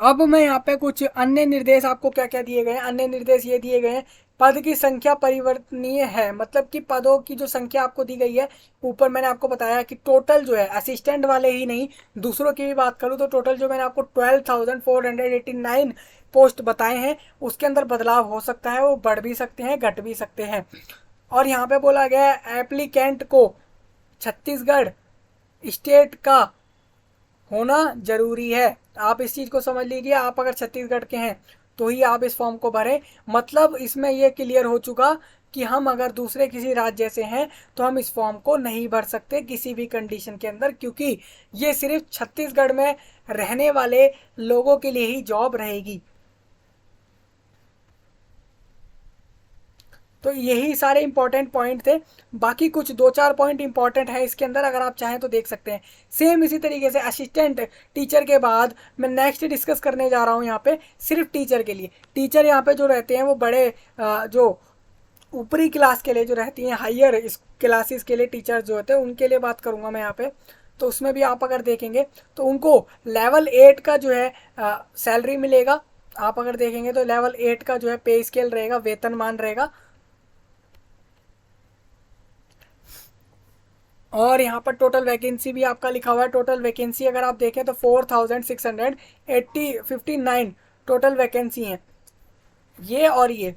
अब मैं यहाँ पे कुछ अन्य निर्देश आपको क्या क्या दिए गए हैं। अन्य निर्देश ये दिए गए हैं, पद की संख्या परिवर्तनीय है, मतलब कि पदों की जो संख्या आपको दी गई है, ऊपर मैंने आपको बताया कि टोटल जो है असिस्टेंट वाले ही नहीं, दूसरों की भी बात करूँ तो टोटल जो मैंने आपको 12,489 पोस्ट बताए हैं, उसके अंदर बदलाव हो सकता है, वो बढ़ भी सकते हैं, घट भी सकते हैं। और यहाँ पे बोला गया है एप्लीकेंट को छत्तीसगढ़ स्टेट का होना जरूरी है। आप इस चीज़ को समझ लीजिए, आप अगर छत्तीसगढ़ के हैं तो ही आप इस फॉर्म को भरें। मतलब इसमें यह क्लियर हो चुका कि हम अगर दूसरे किसी राज्य से हैं तो हम इस फॉर्म को नहीं भर सकते किसी भी कंडीशन के अंदर, क्योंकि ये सिर्फ छत्तीसगढ़ में रहने वाले लोगों के लिए ही जॉब रहेगी। तो यही सारे इंपॉर्टेंट पॉइंट थे। बाकी कुछ दो चार पॉइंट इंपॉर्टेंट है इसके अंदर, अगर आप चाहें तो देख सकते हैं। सेम इसी तरीके से असिस्टेंट टीचर के बाद मैं नेक्स्ट डिस्कस करने जा रहा हूँ यहाँ पे सिर्फ टीचर के लिए। टीचर यहाँ पे जो रहते हैं वो बड़े जो ऊपरी क्लास के लिए जो रहती हैं, हायर क्लासेस के लिए टीचर जो होते हैं उनके लिए बात करूँगा मैं यहाँ पे। तो उसमें भी आप अगर देखेंगे तो उनको लेवल 8 का जो है सैलरी मिलेगा। आप अगर देखेंगे तो लेवल 8 का जो है पे स्केल रहेगा, वेतनमान रहेगा। और यहाँ पर टोटल वैकेंसी भी आपका लिखा हुआ है। टोटल वैकेंसी अगर आप देखें तो 4,659 टोटल वैकेंसी हैं, ये और ये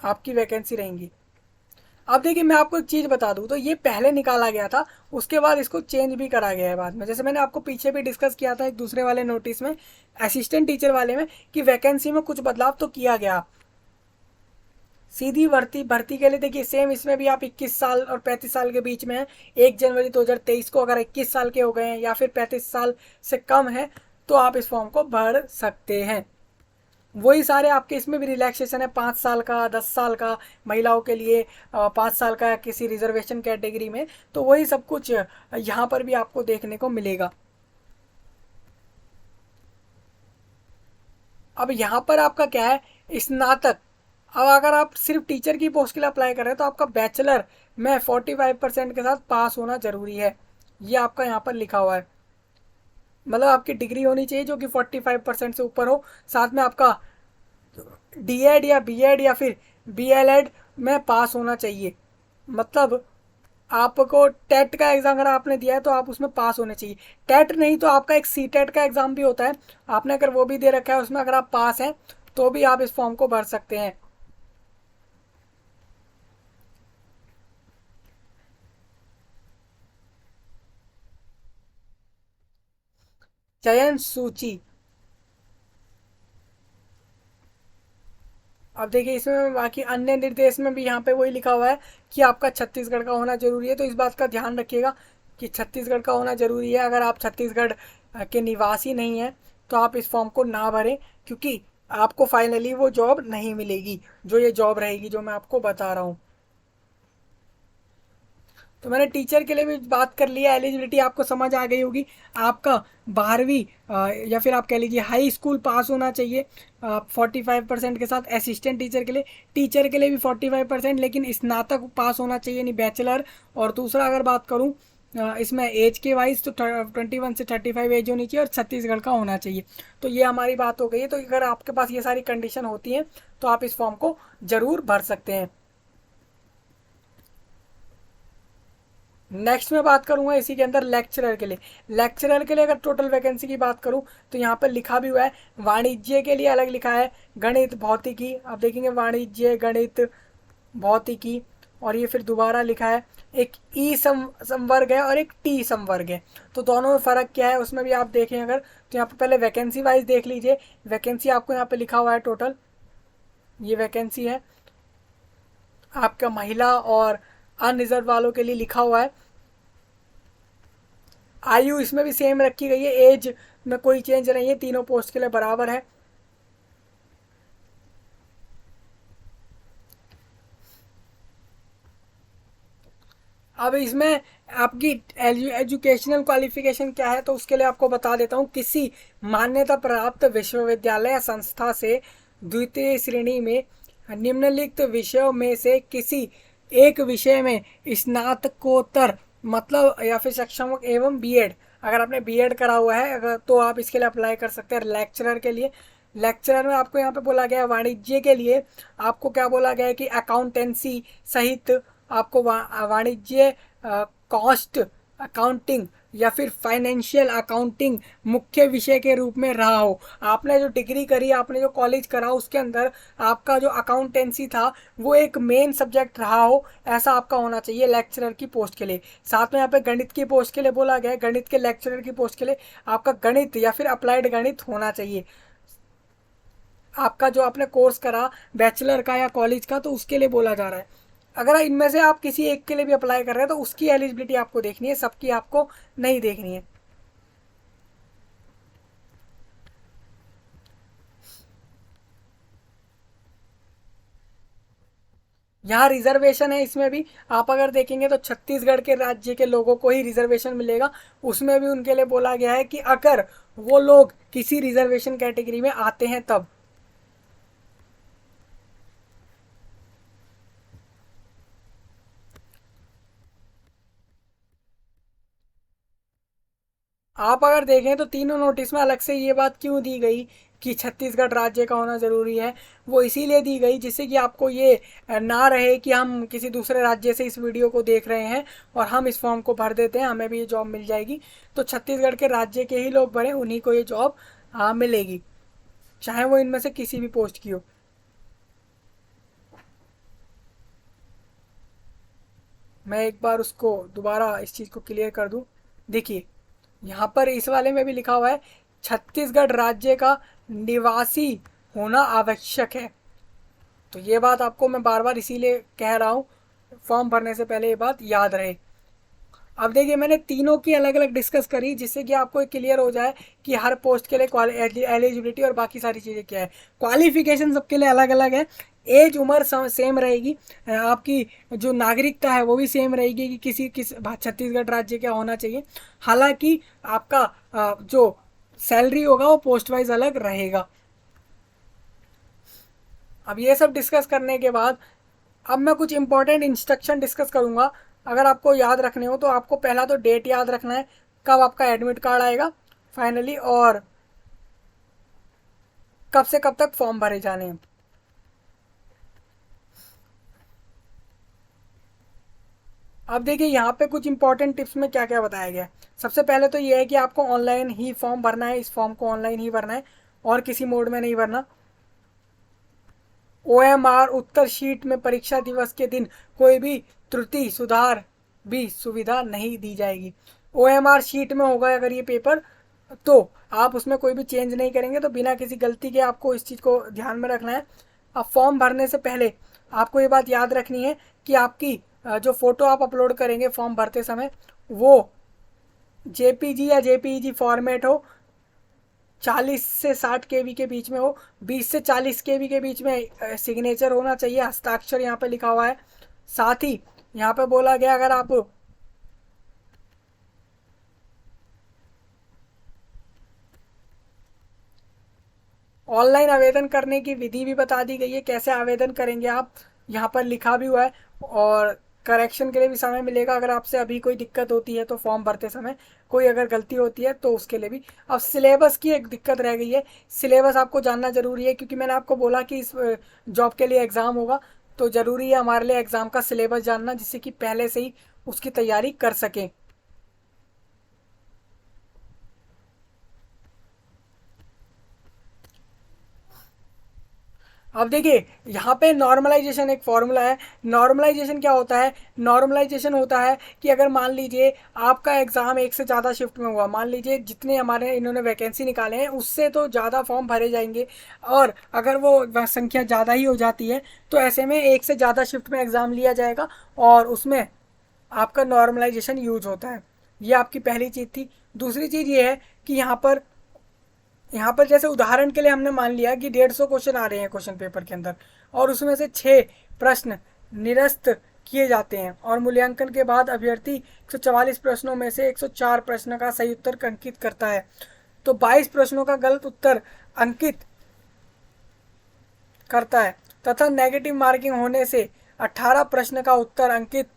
आपकी वैकेंसी रहेंगी। अब देखिए मैं आपको एक चीज़ बता दूं, तो ये पहले निकाला गया था, उसके बाद इसको चेंज भी करा गया है बाद में। जैसे मैंने आपको पीछे भी डिस्कस किया था एक दूसरे वाले नोटिस में, असिस्टेंट टीचर वाले में, कि वैकेंसी में कुछ बदलाव तो किया गया। सीधी भर्ती भर्ती के लिए देखिए सेम इसमें भी आप 21 साल और 35 साल के बीच में हैं। 1 जनवरी 2023 को अगर 21 साल के हो गए हैं या फिर 35 साल से कम है तो आप इस फॉर्म को भर सकते हैं। वही सारे आपके इसमें भी रिलैक्सेशन है, 5 साल का, 10 साल का महिलाओं के लिए, 5 साल का किसी रिजर्वेशन कैटेगरी में। तो वही सब कुछ यहाँ पर भी आपको देखने को मिलेगा। अब यहाँ पर आपका क्या है, स्नातक। अब अगर आप सिर्फ टीचर की पोस्ट के लिए अप्लाई कर रहे हैं तो आपका बैचलर में 45% के साथ पास होना जरूरी है, ये आपका यहाँ पर लिखा हुआ है। मतलब आपकी डिग्री होनी चाहिए जो कि 45% से ऊपर हो, साथ में आपका डीएड या बीएड या फिर बीएलएड में पास होना चाहिए। मतलब आपको टेट का एग्जाम अगर आपने दिया है तो आप उसमें पास होने चाहिए। टेट नहीं तो आपका एक सी टेट का एग्जाम भी होता है, आपने अगर वो भी दे रखा है, उसमें अगर आप पास हैं तो भी आप इस फॉर्म को भर सकते हैं। चयन सूची, अब देखिए इसमें बाकी अन्य निर्देश में भी यहाँ पे वही लिखा हुआ है कि आपका छत्तीसगढ़ का होना जरूरी है। तो इस बात का ध्यान रखिएगा कि छत्तीसगढ़ का होना जरूरी है। अगर आप छत्तीसगढ़ के निवासी नहीं हैं तो आप इस फॉर्म को ना भरें, क्योंकि आपको फाइनली वो जॉब नहीं मिलेगी जो ये जॉब रहेगी जो मैं आपको बता रहा हूँ। तो मैंने टीचर के लिए भी बात कर लिया। एलिजिबिलिटी आपको समझ आ गई होगी। आपका 12वीं या फिर आप कह लीजिए हाई स्कूल पास होना चाहिए 45% के साथ। असिस्टेंट टीचर के लिए, टीचर के लिए भी 45%, लेकिन स्नातक पास होना चाहिए, नहीं बैचलर। और दूसरा अगर बात करूँ इसमें एज के वाइज तो 21 से 35 एज होनी चाहिए और छत्तीसगढ़ का होना चाहिए। तो ये हमारी बात हो गई है। तो अगर आपके पास ये सारी कंडीशन होती हैं तो आप इस फॉर्म को ज़रूर भर सकते हैं। नेक्स्ट मैं बात करूंगा इसी के अंदर लेक्चरर के लिए। लेक्चरर के लिए अगर टोटल वैकेंसी की बात करूं तो यहाँ पर लिखा भी हुआ है, वाणिज्य के लिए अलग लिखा है, गणित भौतिकी। आप देखेंगे वाणिज्य गणित भौतिकी, और ये फिर दोबारा लिखा है एक ई संवर्ग है और एक टी संवर्ग है। तो दोनों में फ़र्क क्या है उसमें भी आप देखें अगर, तो यहाँ पर पहले वैकेंसी वाइज देख लीजिए। वैकेंसी आपको यहाँ पे लिखा हुआ है टोटल, ये वैकेंसी है आपका महिला और अनरिजर्व वालों के लिए लिखा हुआ है। आयु इसमें भी सेम रखी गई है, एज में कोई चेंज नहीं है, तीनों पोस्ट के लिए बराबर है। अब इसमें आपकी एजुकेशनल क्वालिफिकेशन क्या है तो उसके लिए आपको बता देता हूँ। किसी मान्यता प्राप्त विश्वविद्यालय या संस्था से द्वितीय श्रेणी में निम्नलिखित विषयों में से किसी एक विषय में स्नातकोत्तर मतलब या फिर शिक्षक एवं बीएड, अगर आपने बीएड करा हुआ है अगर तो आप इसके लिए अप्लाई कर सकते हैं लेक्चरर के लिए। लेक्चरर में आपको यहाँ पे बोला गया है वाणिज्य के लिए आपको क्या बोला गया है कि अकाउंटेंसी सहित आपको वाणिज्य, कॉस्ट अकाउंटिंग या फिर फाइनेंशियल अकाउंटिंग मुख्य विषय के रूप में रहा हो। आपने जो डिग्री करी, आपने जो कॉलेज करा, उसके अंदर आपका जो अकाउंटेंसी था वो एक मेन सब्जेक्ट रहा हो, ऐसा आपका होना चाहिए लेक्चरर की पोस्ट के लिए। साथ में यहाँ पे गणित की पोस्ट के लिए बोला गया है, गणित के लेक्चरर की पोस्ट के लिए आपका गणित या फिर अप्लाइड गणित होना चाहिए। आपका जो आपने कोर्स करा बैचलर का या कॉलेज का, तो उसके लिए बोला जा रहा है। अगर इनमें से आप किसी एक के लिए भी अप्लाई कर रहे हैं तो उसकी एलिजिबिलिटी आपको देखनी है, सबकी आपको नहीं देखनी है। यहाँ रिजर्वेशन है, इसमें भी आप अगर देखेंगे तो छत्तीसगढ़ के राज्य के लोगों को ही रिजर्वेशन मिलेगा। उसमें भी उनके लिए बोला गया है कि अगर वो लोग किसी रिजर्वेशन कैटेगरी में आते हैं तब। आप अगर देखें तो तीनों नोटिस में अलग से ये बात क्यों दी गई कि छत्तीसगढ़ राज्य का होना ज़रूरी है, वो इसीलिए दी गई जिससे कि आपको ये ना रहे कि हम किसी दूसरे राज्य से इस वीडियो को देख रहे हैं और हम इस फॉर्म को भर देते हैं, हमें भी ये जॉब मिल जाएगी। तो छत्तीसगढ़ के राज्य के ही लोग भरें, उन्हीं को ये जॉब मिलेगी, चाहे वो इनमें से किसी भी पोस्ट की हो। मैं एक बार उसको दोबारा इस चीज़ को क्लियर कर दूं। देखिए यहाँ पर इस वाले में भी लिखा हुआ है छत्तीसगढ़ राज्य का निवासी होना आवश्यक है। तो ये बात आपको मैं बार बार इसीलिए कह रहा हूँ, फॉर्म भरने से पहले ये बात याद रहे। अब देखिए मैंने तीनों की अलग अलग डिस्कस करी जिससे कि आपको क्लियर हो जाए कि हर पोस्ट के लिए एलिजिबिलिटी और बाकी सारी चीज़ें क्या है। क्वालिफिकेशन सबके लिए अलग अलग है। एज उम्र सेम रहेगी, आपकी जो नागरिकता है वो भी सेम रहेगी कि किस छत्तीसगढ़ राज्य का होना चाहिए। हालांकि आपका जो सैलरी होगा वो पोस्ट वाइज अलग रहेगा। अब ये सब डिस्कस करने के बाद अब मैं कुछ इंपॉर्टेंट इंस्ट्रक्शन डिस्कस करूंगा। अगर आपको याद रखने हो तो आपको पहला तो डेट याद रखना है कब आपका एडमिट कार्ड आएगा फाइनली, और कब से कब तक फॉर्म भरे जाने हैं। अब देखिए यहाँ पे कुछ इंपॉर्टेंट टिप्स में क्या क्या बताया गया है। सबसे पहले तो ये है कि आपको ऑनलाइन ही फॉर्म भरना है, इस फॉर्म को ऑनलाइन ही भरना है और किसी मोड में नहीं भरना। ओएमआर उत्तर शीट में परीक्षा दिवस के दिन कोई भी त्रुटि सुधार भी सुविधा नहीं दी जाएगी। ओएमआर शीट में होगा अगर ये पेपर, तो आप उसमें कोई भी चेंज नहीं करेंगे, तो बिना किसी गलती के आपको इस चीज़ को ध्यान में रखना है। अब फॉर्म भरने से पहले आपको ये बात याद रखनी है कि आपकी जो फ़ोटो आप अपलोड करेंगे फॉर्म भरते समय वो जेपीजी या जेपीईजी फॉर्मेट हो, 40 से 60 KB के बीच में हो, 20 से 40 KB के बीच में सिग्नेचर होना चाहिए, हस्ताक्षर यहाँ पे लिखा हुआ है। साथ ही यहाँ पे बोला गया अगर आप ऑनलाइन आवेदन करने की विधि भी बता दी गई है, कैसे आवेदन करेंगे आप, यहाँ पर लिखा भी हुआ है। और करेक्शन के लिए भी समय मिलेगा, अगर आपसे अभी कोई दिक्कत होती है तो फॉर्म भरते समय कोई अगर गलती होती है तो उसके लिए भी। अब सिलेबस की एक दिक्कत रह गई है, सिलेबस आपको जानना ज़रूरी है क्योंकि मैंने आपको बोला कि इस जॉब के लिए एग्ज़ाम होगा, तो ज़रूरी है हमारे लिए एग्ज़ाम का सिलेबस जानना जिससे कि पहले से ही उसकी तैयारी कर सकें। अब देखिए यहाँ पे नॉर्मलाइजेशन एक फॉर्मूला है। नॉर्मलाइजेशन क्या होता है? नॉर्मलाइजेशन होता है कि अगर मान लीजिए आपका एग्ज़ाम एक से ज़्यादा शिफ्ट में हुआ, मान लीजिए जितने हमारे इन्होंने वैकेंसी निकाले हैं उससे तो ज़्यादा फॉर्म भरे जाएंगे, और अगर वो संख्या ज़्यादा ही हो जाती है तो ऐसे में एक से ज़्यादा शिफ्ट में एग्ज़ाम लिया जाएगा और उसमें आपका नॉर्मलाइजेशन यूज होता है। ये आपकी पहली चीज़ थी। दूसरी चीज़ ये है कि यहाँ पर जैसे उदाहरण के लिए हमने मान लिया कि 150 क्वेश्चन आ रहे हैं क्वेश्चन पेपर के अंदर, और उसमें से 6 प्रश्न निरस्त किए जाते हैं और मूल्यांकन के बाद अभ्यर्थी 144 प्रश्नों में से 104 प्रश्न का सही उत्तर अंकित करता है। तो 22 प्रश्नों का गलत उत्तर अंकित करता है तथा नेगेटिव मार्किंग होने से 18 प्रश्न का उत्तर अंकित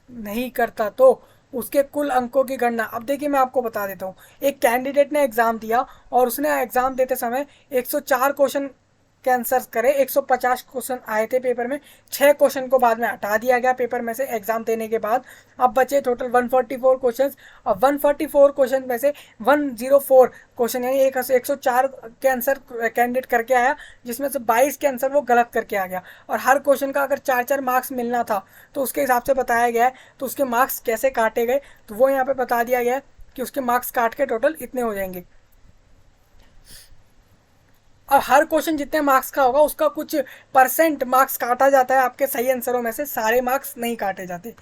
नहीं करता, तो उसके कुल अंकों की गणना। अब देखिए मैं आपको बता देता हूँ, एक कैंडिडेट ने एग्ज़ाम दिया और उसने एग्ज़ाम देते समय 104 क्वेश्चन के आंसर्स करे, 150 क्वेश्चन आए थे पेपर में, 6 क्वेश्चन को बाद में हटा दिया गया पेपर में से एग्जाम देने के बाद। अब बचे टोटल 144 क्वेश्चन। और 144 क्वेश्चन में से 104 क्वेश्चन यानी 104 के आंसर कैंडिडेट करके आया, जिसमें से 22 के आंसर वो गलत करके आ गया। और हर क्वेश्चन का अगर 4-4 मार्क्स मिलना था तो उसके हिसाब से बताया गया है। तो उसके मार्क्स कैसे काटे गए तो वो यहाँ पे बता दिया गया है कि उसके मार्क्स काट के टोटल इतने हो जाएंगे। और हर क्वेश्चन जितने मार्क्स का होगा उसका कुछ परसेंट मार्क्स काटा जाता है आपके सही आंसरों में से, सारे मार्क्स नहीं काटे जाते।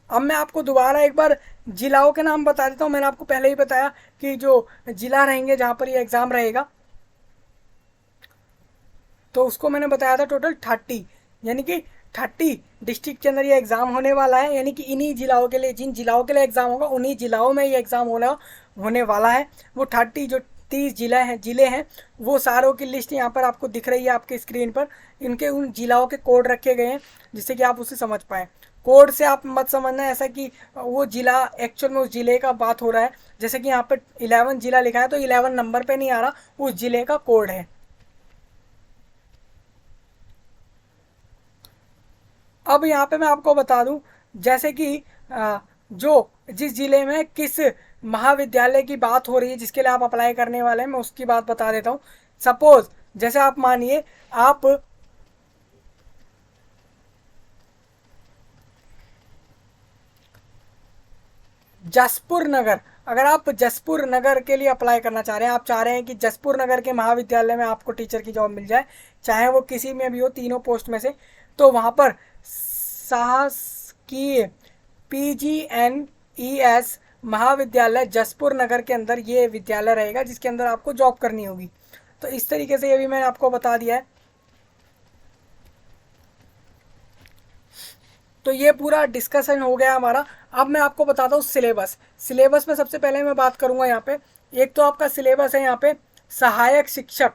अब मैं आपको दोबारा एक बार जिलाओं के नाम बता देता हूँ। मैंने आपको पहले ही बताया कि जो जिला रहेंगे जहाँ पर ये एग्ज़ाम रहेगा, तो उसको मैंने बताया था टोटल 30, यानी कि 30 डिस्ट्रिक्ट के अंदर ये एग्ज़ाम होने वाला है। यानी कि इन्हीं जिलाओं के लिए, जिन जिलाओं के लिए एग्ज़ाम होगा उन्हीं जिलाओं में ये एग्ज़ाम होने वाला है। वो 30 जो 30 जिले हैं वो सारों की लिस्ट यहाँ पर आपको दिख रही है आपके स्क्रीन पर। इनके उन जिलाओं के कोड रखे गए हैं जिससे कि आप उसे समझ पाएँ। कोड से आप मत समझना ऐसा कि वो जिला एक्चुअल में उस जिले का बात हो रहा है। जैसे कि यहाँ पर 11 जिला लिखा है तो 11 नंबर पे नहीं आ रहा, उस जिले का कोड है। अब यहाँ पे मैं आपको बता दूं, जैसे कि जो जिस जिले में किस महाविद्यालय की बात हो रही है जिसके लिए आप अप्लाई करने वाले हैं, मैं उसकी बात बता देता हूँ। सपोज जैसे आप मानिए आप जसपुर नगर, अगर आप जसपुर नगर के लिए अप्लाई करना चाह रहे हैं, आप चाह रहे हैं कि जसपुर नगर के महाविद्यालय में आपको टीचर की जॉब मिल जाए, चाहे वो किसी में भी हो, तीनों पोस्ट में से, तो वहाँ पर शासकीय PGNES महाविद्यालय जसपुर नगर के अंदर ये विद्यालय रहेगा जिसके अंदर आपको जॉब करनी होगी। तो इस तरीके से ये भी मैंने आपको बता दिया है। तो ये पूरा डिस्कशन हो गया हमारा। अब मैं आपको बताता हूँ सिलेबस। सिलेबस में सबसे पहले मैं बात करूँगा यहाँ पे, एक तो आपका सिलेबस है यहाँ पे सहायक शिक्षक,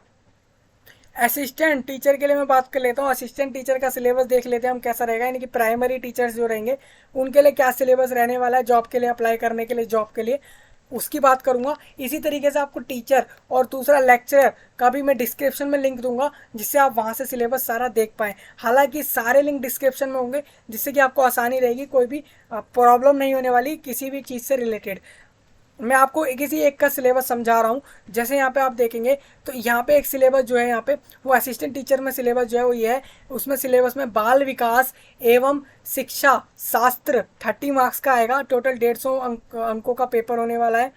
असिस्टेंट टीचर के लिए मैं बात कर लेता हूँ। असिस्टेंट टीचर का सिलेबस देख लेते हैं हम कैसा रहेगा, यानी कि प्राइमरी टीचर्स जो रहेंगे उनके लिए क्या सिलेबस रहने वाला है जॉब के लिए अप्लाई करने के लिए, जॉब के लिए उसकी बात करूंगा। इसी तरीके से आपको टीचर और दूसरा लेक्चरर का भी मैं डिस्क्रिप्शन में लिंक दूंगा जिससे आप वहाँ से सिलेबस सारा देख पाएँ। हालांकि सारे लिंक डिस्क्रिप्शन में होंगे जिससे कि आपको आसानी रहेगी, कोई भी प्रॉब्लम नहीं होने वाली किसी भी चीज़ से रिलेटेड। मैं आपको किसी एक का सिलेबस समझा रहा हूँ। जैसे यहाँ पे आप देखेंगे तो यहाँ पे एक सिलेबस जो है यहाँ पे वो असिस्टेंट टीचर में सिलेबस जो है वो ये है। उसमें सिलेबस में बाल विकास एवं शिक्षा शास्त्र 30 मार्क्स का आएगा, टोटल 150 अंकों का पेपर होने वाला है,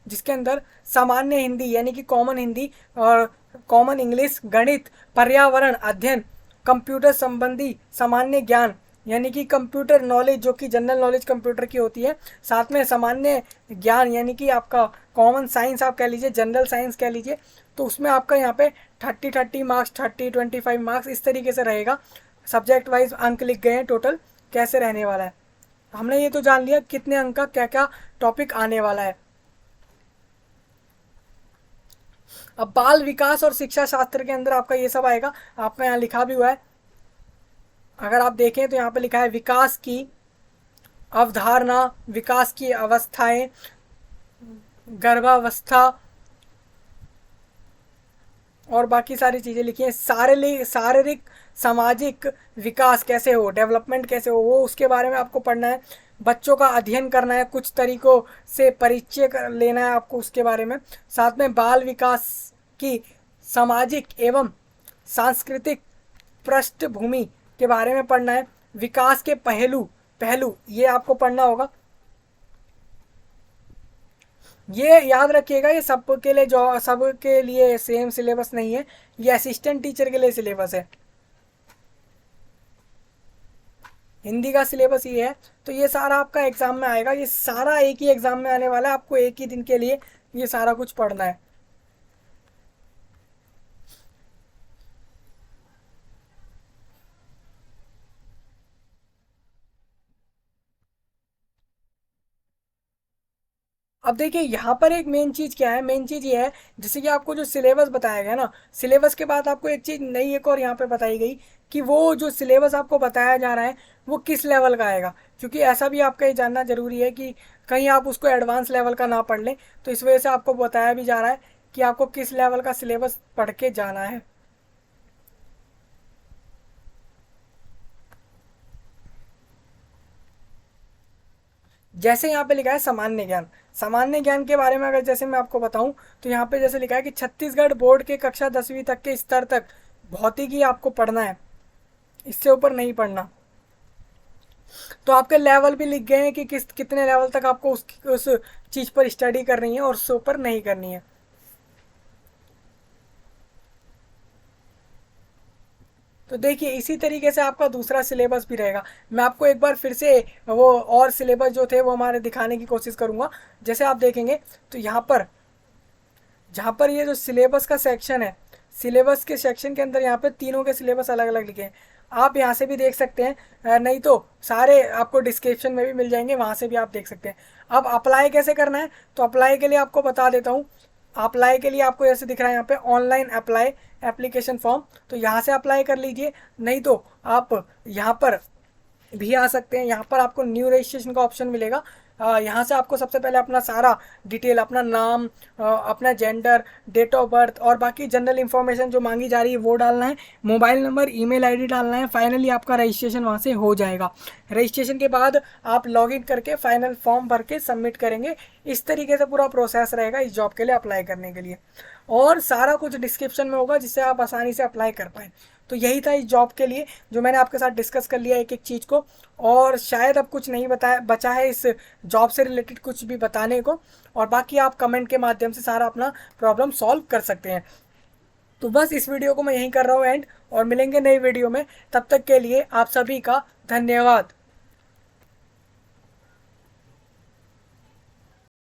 जिसके अंदर सामान्य हिंदी यानी कि कॉमन हिंदी और कॉमन इंग्लिश, गणित, पर्यावरण अध्ययन, कंप्यूटर संबंधी सामान्य ज्ञान यानी कि कंप्यूटर नॉलेज जो कि जनरल नॉलेज कंप्यूटर की होती है, साथ में सामान्य ज्ञान यानी कि आपका कॉमन साइंस आप कह लीजिए, जनरल साइंस कह लीजिए। तो उसमें आपका यहाँ पे 30 मार्क्स, 25 मार्क्स इस तरीके से रहेगा। सब्जेक्ट वाइज अंक लिख गए हैं टोटल कैसे रहने वाला है। हमने ये तो जान लिया कितने अंक का क्या क्या टॉपिक आने वाला है। अब बाल विकास और शिक्षा शास्त्र के अंदर आपका ये सब आएगा, आपका यहाँ लिखा भी हुआ है। अगर आप देखें तो यहाँ पे लिखा है विकास की अवधारणा, विकास की अवस्थाएं, गर्भावस्था और बाकी सारी चीज़ें लिखी हैं। शारीरिक सामाजिक विकास कैसे हो, डेवलपमेंट कैसे हो, वो उसके बारे में आपको पढ़ना है। बच्चों का अध्ययन करना है, कुछ तरीकों से परिचय लेना है आपको उसके बारे में। साथ में बाल विकास की सामाजिक एवं सांस्कृतिक पृष्ठभूमि के बारे में पढ़ना है। विकास के पहलू पहलू ये आपको पढ़ना होगा। ये याद रखिएगा, ये सबके लिए जो सबके लिए सेम सिलेबस नहीं है, ये असिस्टेंट टीचर के लिए सिलेबस है। हिंदी का सिलेबस ये है। तो ये सारा आपका एग्जाम में आएगा, ये सारा एक ही एग्जाम में आने वाला है, आपको एक ही दिन के लिए ये सारा कुछ पढ़ना है। अब देखिए यहाँ पर एक मेन चीज़ क्या है, मेन चीज़ ये है जैसे कि आपको जो सिलेबस बताया गया ना, सिलेबस के बाद आपको एक चीज़ नई एक और यहाँ पे बताई गई कि वो जो सिलेबस आपको बताया जा रहा है वो किस लेवल का आएगा, क्योंकि ऐसा भी आपका ये जानना ज़रूरी है कि कहीं आप उसको एडवांस लेवल का ना पढ़ लें। तो इस वजह से आपको बताया भी जा रहा है कि आपको किस लेवल का सिलेबस पढ़ के जाना है। जैसे यहाँ पे लिखा है सामान्य ज्ञान, सामान्य ज्ञान के बारे में अगर जैसे मैं आपको बताऊं तो यहाँ पे जैसे लिखा है कि छत्तीसगढ़ बोर्ड के कक्षा 10वीं तक के स्तर तक भौतिकी आपको पढ़ना है, इससे ऊपर नहीं पढ़ना। तो आपके लेवल भी लिख गए हैं कि किस कितने लेवल तक आपको उस चीज़ पर स्टडी करनी है और उससे ऊपर नहीं करनी है। तो देखिए इसी तरीके से आपका दूसरा सिलेबस भी रहेगा। मैं आपको एक बार फिर से वो और सिलेबस जो थे वो हमारे दिखाने की कोशिश करूँगा। जैसे आप देखेंगे तो यहाँ पर जहाँ पर ये जो सिलेबस का सेक्शन है, सिलेबस के सेक्शन के अंदर यहाँ पे तीनों के सिलेबस अलग अलग लिखे हैं। आप यहाँ से भी देख सकते हैं, नहीं तो सारे आपको डिस्क्रिप्शन में भी मिल जाएंगे, वहाँ से भी आप देख सकते हैं। अब अप्लाई कैसे करना है, तो अप्लाई के लिए आपको बता देता हूँ। अप्लाई के लिए आपको जैसे दिख रहा है यहाँ पे ऑनलाइन अप्लाई एप्लीकेशन फॉर्म, तो यहाँ से अप्लाई कर लीजिए। नहीं तो आप यहाँ पर भी आ सकते हैं। यहाँ पर आपको न्यू रजिस्ट्रेशन का ऑप्शन मिलेगा। यहाँ से आपको सबसे पहले अपना सारा डिटेल, अपना नाम, अपना जेंडर, डेट ऑफ बर्थ और बाकी जनरल इन्फॉर्मेशन जो मांगी जा रही है वो डालना है। मोबाइल नंबर, ईमेल आईडी डालना है। फाइनली आपका रजिस्ट्रेशन वहाँ से हो जाएगा। रजिस्ट्रेशन के बाद आप लॉगिन करके फाइनल फॉर्म भर के सबमिट करेंगे। इस तरीके से पूरा प्रोसेस रहेगा इस जॉब के लिए अप्लाई करने के लिए, और सारा कुछ डिस्क्रिप्शन में होगा जिससे आप आसानी से अप्लाई कर पाएँ। तो यही था इस जॉब के लिए जो मैंने आपके साथ डिस्कस कर लिया एक एक चीज़ को, और शायद अब कुछ नहीं बताया बचा है इस जॉब से रिलेटेड कुछ भी बताने को, और बाकी आप कमेंट के माध्यम से सारा अपना प्रॉब्लम सॉल्व कर सकते हैं। तो बस इस वीडियो को मैं यहीं कर रहा हूँ एंड, और मिलेंगे नई वीडियो में। तब तक के लिए आप सभी का धन्यवाद।